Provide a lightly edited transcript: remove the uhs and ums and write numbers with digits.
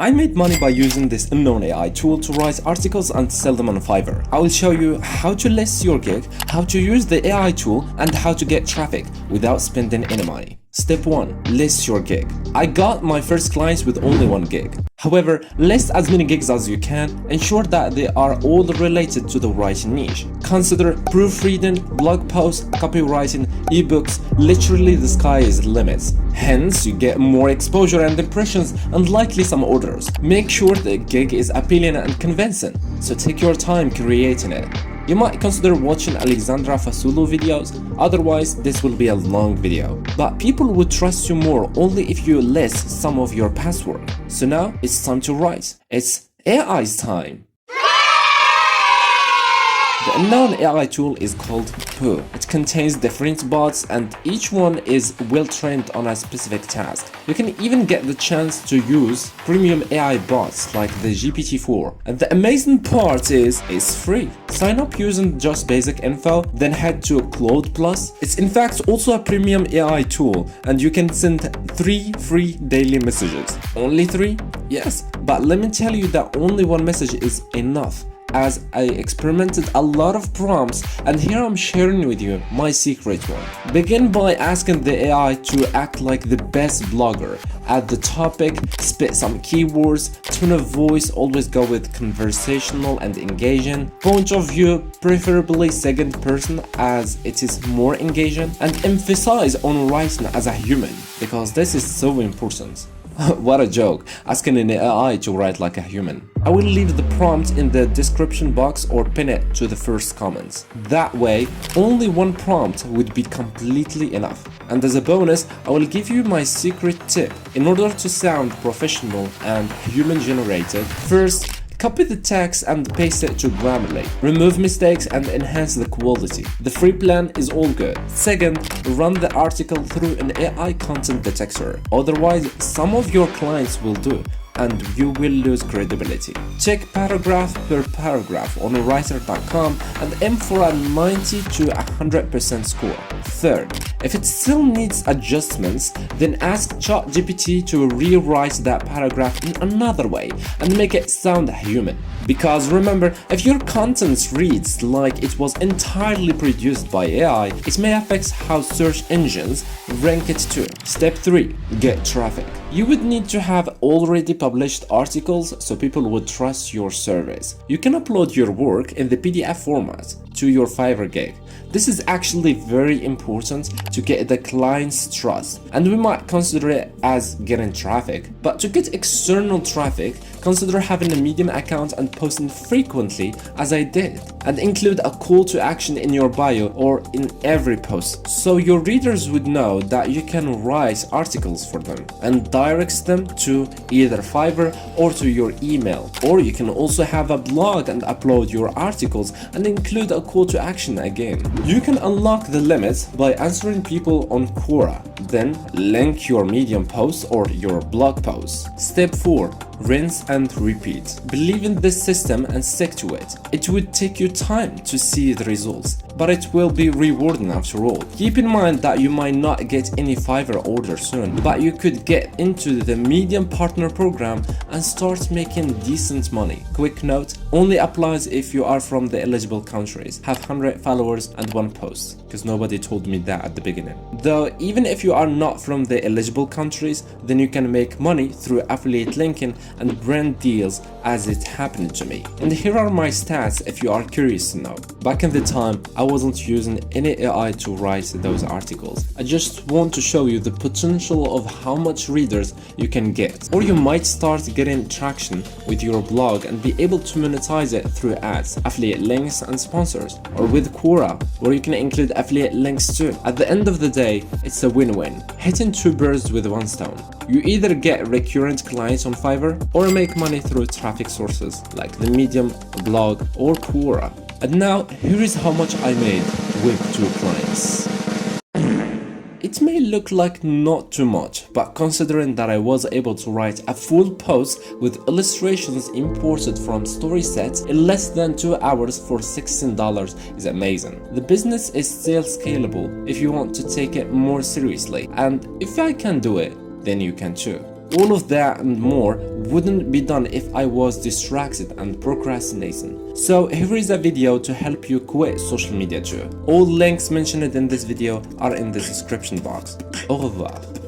I made money by using this unknown AI tool to write articles and sell them on Fiverr. I will show you how to list your gig, how to use the AI tool, and how to get traffic without spending any money. Step 1. List your gig. I got my first clients with only one gig. However, list as many gigs as you can, ensure that they are all related to the writing niche. Consider proofreading, blog posts, copywriting, ebooks. Literally the sky is the limit. Hence, you get more exposure and impressions and likely some orders. Make sure the gig is appealing and convincing, so take your time creating it. You might consider watching Alexandra Fasulu videos, otherwise this will be a long video. But people would trust you more only if you list some of your past work. So now it's time to write. It's AI's time. The unknown AI tool is called Poo. It contains different bots and each one is well trained on a specific task. You can even get the chance to use premium AI bots like the GPT-4. And the amazing part is it's free. Sign up using just basic info, then head to Claude Plus. It's in fact also a premium AI tool and you can send 3 free daily messages. Only 3? Yes, but let me tell you that only one message is enough, as I experimented a lot of prompts and here I'm sharing with you my secret one. Begin by asking the AI to act like the best blogger. Add the topic, spit some keywords, tone of voice, always go with conversational and engaging, point of view, preferably second person as it is more engaging, and emphasize on writing as a human because this is so important. What a joke, asking an AI to write like a human. I will leave the prompt in the description box or pin it to the first comments. That way, only one prompt would be completely enough. And as a bonus, I will give you my secret tip. In order to sound professional and human generated, first, copy the text and paste it to Grammarly. Remove mistakes and enhance the quality. The free plan is all good. Second, run the article through an AI content detector. Otherwise, some of your clients will do, and you will lose credibility. Check paragraph per paragraph on writer.com and aim for a 90 to 100% score. Third, if it still needs adjustments, then ask ChatGPT to rewrite that paragraph in another way and make it sound human. Because remember, if your content reads like it was entirely produced by AI, it may affect how search engines rank it too. Step 3. Get traffic. You would need to have already published articles so people would trust your service. You can upload your work in the PDF format to your Fiverr gig. This is actually very important to get the client's trust, and we might consider it as getting traffic. But to get external traffic, consider having a Medium account and posting frequently as I did, and include a call to action in your bio or in every post so your readers would know that you can write articles for them, and directs them to either Fiverr or to your email. Or you can also have a blog and upload your articles and include a call to action again. You can unlock the limit by answering people on Quora, then link your Medium posts or your blog posts. Step 4. Rinse and repeat. Believe in this system and stick to it. It would take you time to see the results, but it will be rewarding after all. Keep in mind that you might not get any Fiverr order soon, but you could get into the Medium Partner Program and start making decent money. Quick note, only applies if you are from the eligible countries, have 100 followers and 1 post, because nobody told me that at the beginning. Though even if you are not from the eligible countries, then you can make money through affiliate linking and brand deals as it happened to me. And here are my stats if you are curious to know. Back in the time, I wasn't using any AI to write those articles. I just want to show you the potential of how much readers you can get. Or you might start getting traction with your blog and be able to monetize it through ads, affiliate links and sponsors. Or with Quora, where you can include affiliate links too. At the end of the day, it's a win-win. Hitting 2 birds with 1 stone. You either get recurrent clients on Fiverr or make money through traffic sources like the Medium, blog or Quora. And now, here is how much I made with 2 clients. It may look like not too much, but considering that I was able to write a full post with illustrations imported from StorySet in less than 2 hours for $16 is amazing. The business is still scalable if you want to take it more seriously, and if I can do it, then you can too. All of that and more wouldn't be done if I was distracted and procrastinating. So here is a video to help you quit social media too. All links mentioned in this video are in the description box. Au revoir.